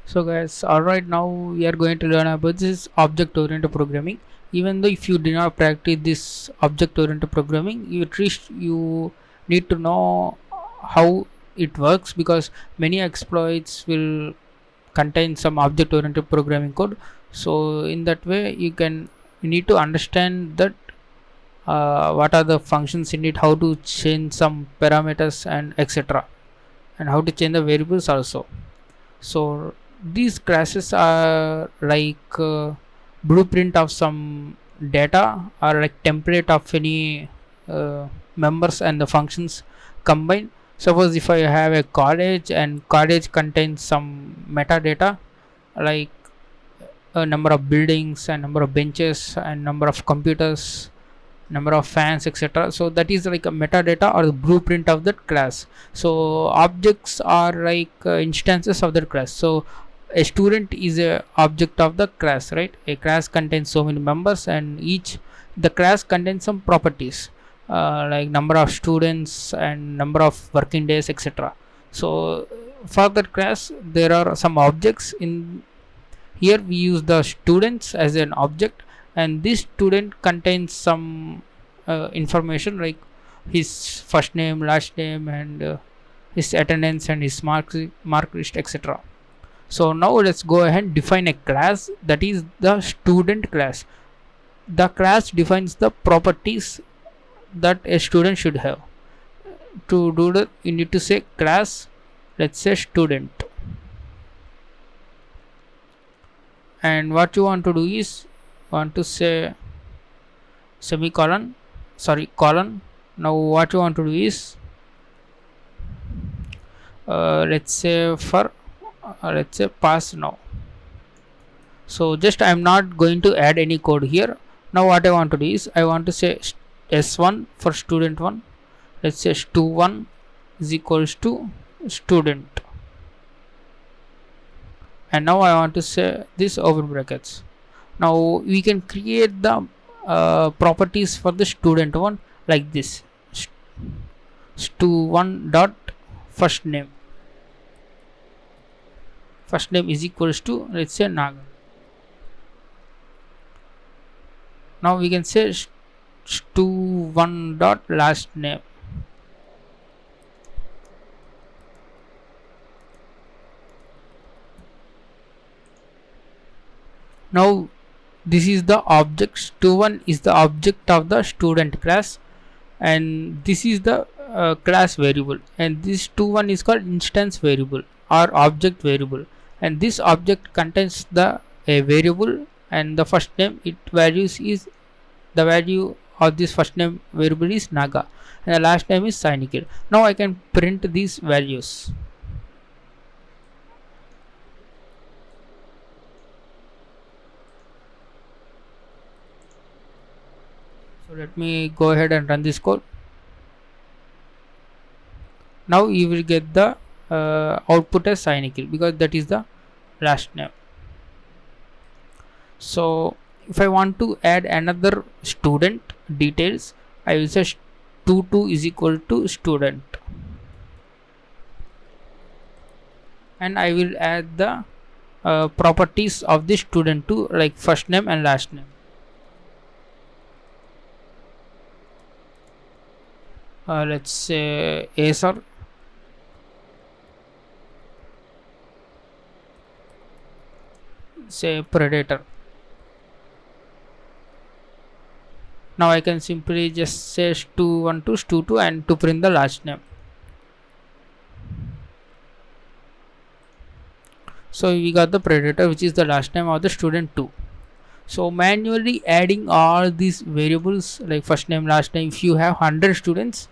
So guys, alright, now we are going to learn about this object oriented programming. Even though if you do not practice this object oriented programming, you at least you need to know how it works, because many exploits will contain some object oriented programming code. So in that way you need to understand that what are the functions in it, how to change some parameters and etc, and how to change the variables also. So these classes are like blueprint of some data, or like template of any members and the functions combined. Suppose if I have a college and college contains some metadata, like a number of buildings and number of benches and number of computers, number of fans, etc. So that is like a metadata or the blueprint of that class. So objects are like instances of that class. So a student is a object of the class, right? A class contains so many members, and each the class contains some properties, like number of students and number of working days, etc. So for that class there are some objects. In here we use the students as an object, and this student contains some information like his first name, last name, and his attendance and his mark list, etc. So now let's go ahead and define a class, that is the student class. The class defines the properties that a student should have. To do that, you need to say class, let's say student, and what you want to do is want to say semicolon, sorry, colon. Now what you want to do is let's say for let's say pass now. So just I am not going to add any code here. Now what I want to do is I want to say s1 for student 1, let's say stu1 is equals to student, and now I want to say this over brackets. Now we can create the properties for the student one like this: stu1 dot first name, first name is equals to, let's say, Nagar. Now we can say stu1 dot last name. Now this is the object, stu1 is the object of the student class, and this is the class variable, and this stu1 is called instance variable or object variable, and this object contains the a variable, and the first name it values is the value of this first name variable is Naga, and the last name is Sainikir. Now I can print these values. So let me go ahead and run this code. Now you will get the output as Sainikil, because that is the last name. So if I want to add another student details, I will say stu2 is equal to student, and I will add the properties of the student to, like, first name and last name. Let's say Acer, say Predator. Now I can simply just say stu1 to stu2 and to print the last name. So we got the Predator, which is the last name of the student 2. So manually adding all these variables like first name, last name, if you have 100 students,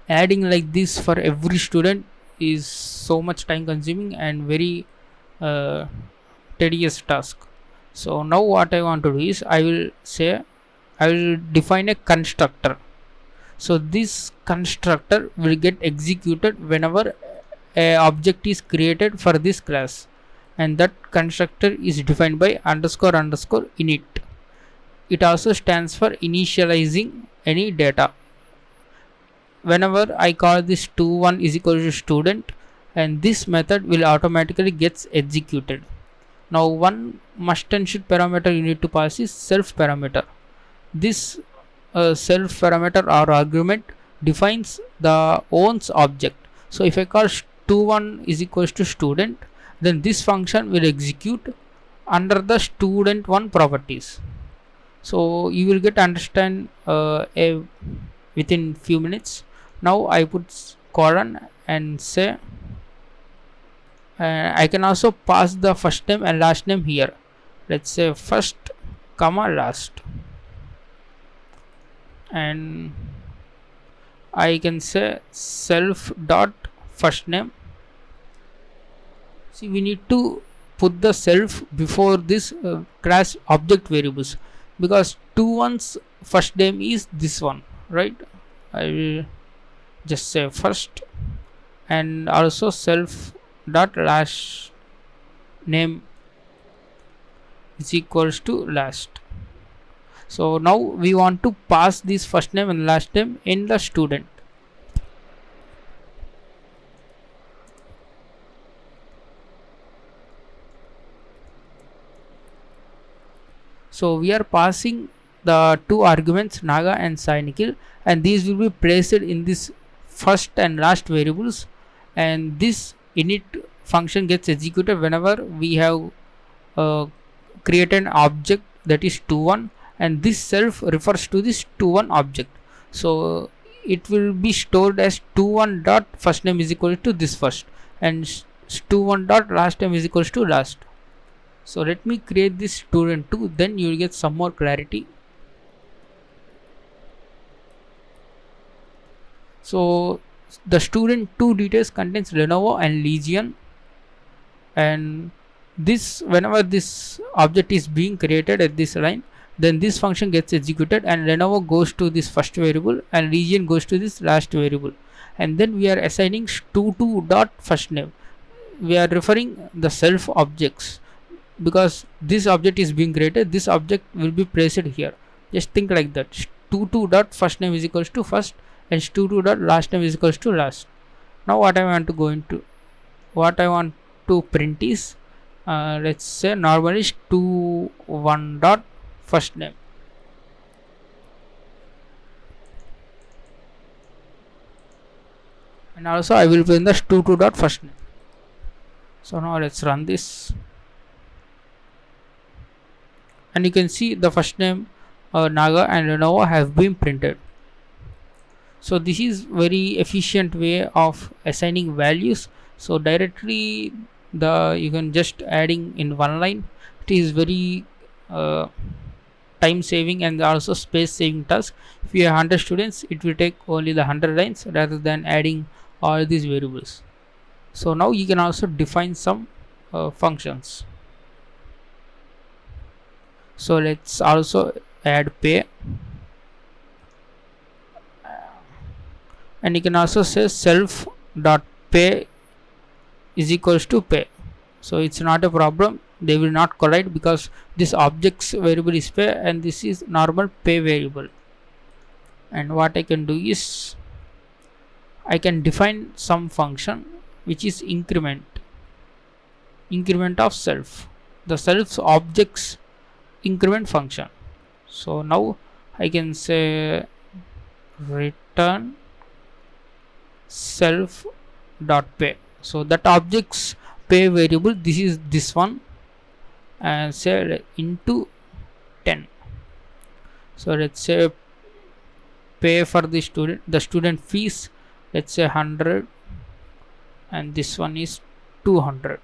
adding like this for every student is so much time consuming and very tedious task. So now what I want to do is I will define a constructor. So this constructor will get executed whenever a object is created for this class, and that constructor is defined by underscore underscore init. It also stands for initializing any data. Whenever I call this stu1 is equal to student, and this method will automatically gets executed. Now one must and should parameter you need to pass is self parameter. This self parameter or argument defines the owns object. So if I call stu1 is equals to student, then this function will execute under the student1 properties. So you will get understand within few minutes. Now I put colon and say I can also pass the first name and last name here. Let's say first comma last, and I can say self dot first name. See, we need to put the self before this class object variables, because stu1's first name is this one, right? I will just say first, and also self dot last name is equals to last. So now we want to pass this first name and last name in the student. So we are passing the two arguments Naga and Sai Nikhil, and these will be placed in this first and last variables, and this init function gets executed whenever we have created an object that is stu1, and this self refers to this stu1 object. So it will be stored as stu1 dot first name is equal to this first, and stu1 dot last name is equals to last. So let me create this student2, then you will get some more clarity. So the student2 details contains Lenovo and Legion, and this whenever this object is being created at this line, then this function gets executed, and Lenovo goes to this first variable and Legion goes to this last variable, and then we are assigning stu2 dot first name. We are referring the self objects, because this object is being created, this object will be placed here. Just think like that. stu2 dot first name is equals to first, and stu2 dot last name is equals to last. Now what I want to print is let's say normally stu1 dot first name, and also I will print the stu2 dot first name. So now let's run this, and you can see the first name Naga and Lenovo have been printed. So this is very efficient way of assigning values. So directly you can just adding in one line. It is very time saving and also space saving task. If you have 100 students, it will take only the 100 lines rather than adding all these variables. So now you can also define some functions. So let's also add pay, and you can also say self dot pay is equals to pay. So it's not a problem, they will not collide, because this object's variable is pay and this is normal pay variable. And what I can do is I can define some function which is increment of self, the self's objects increment function. So now I can say return self dot pay. So that object's pay variable, this is this one, and say into 10. So let's say pay for the student fees, let's say 100, and this one is 200.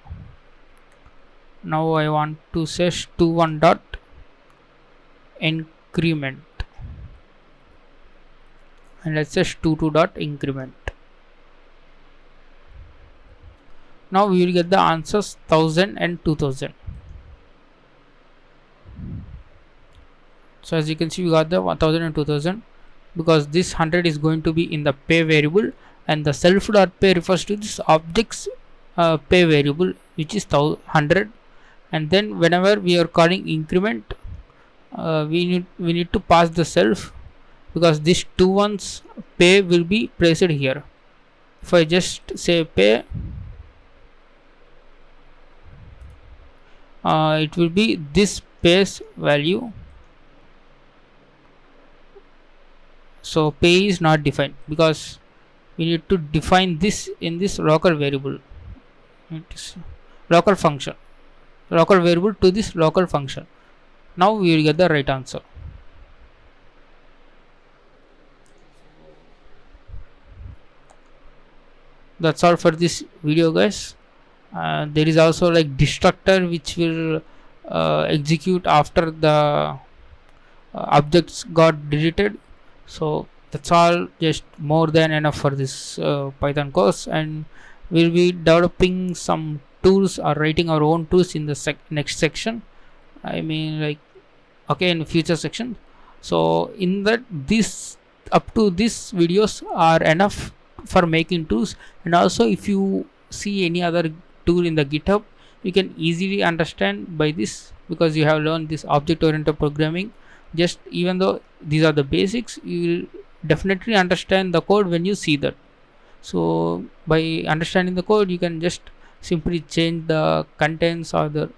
Now I want to say stu1 dot increment, and let's say stu2 dot increment. Now we will get the answers 1000 and 2000. So as you can see, we got the 1000 and 2000 because this 100 is going to be in the pay variable, and the self dot pay refers to this object's pay variable, which is 100. And then whenever we are calling increment, we need to pass the self, because this stu1's pay will be placed here. If I just say pay, it will be this space value. So pay is not defined because we need to define this in this local variable. It is local function, local variable to this local function. Now we will get the right answer. That's all for this video, guys. There is also like destructor which will execute after the objects got deleted. So that's all, just more than enough for this Python course, and we'll be developing some tools or writing our own tools in the next section. I mean, like, okay, in future section. So in that, this up to this videos are enough for making tools. And also if you see any other tool in the GitHub, you can easily understand by this, because you have learned this object oriented programming. Just even though these are the basics, you will definitely understand the code when you see that. So by understanding the code, you can just simply change the contents or the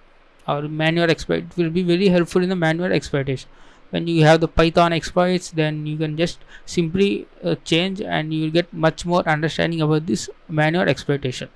or manual exploit. It will be very helpful in the manual exploitation. When you have the Python exploits, then you can just simply change, and you will get much more understanding about this manual exploitation.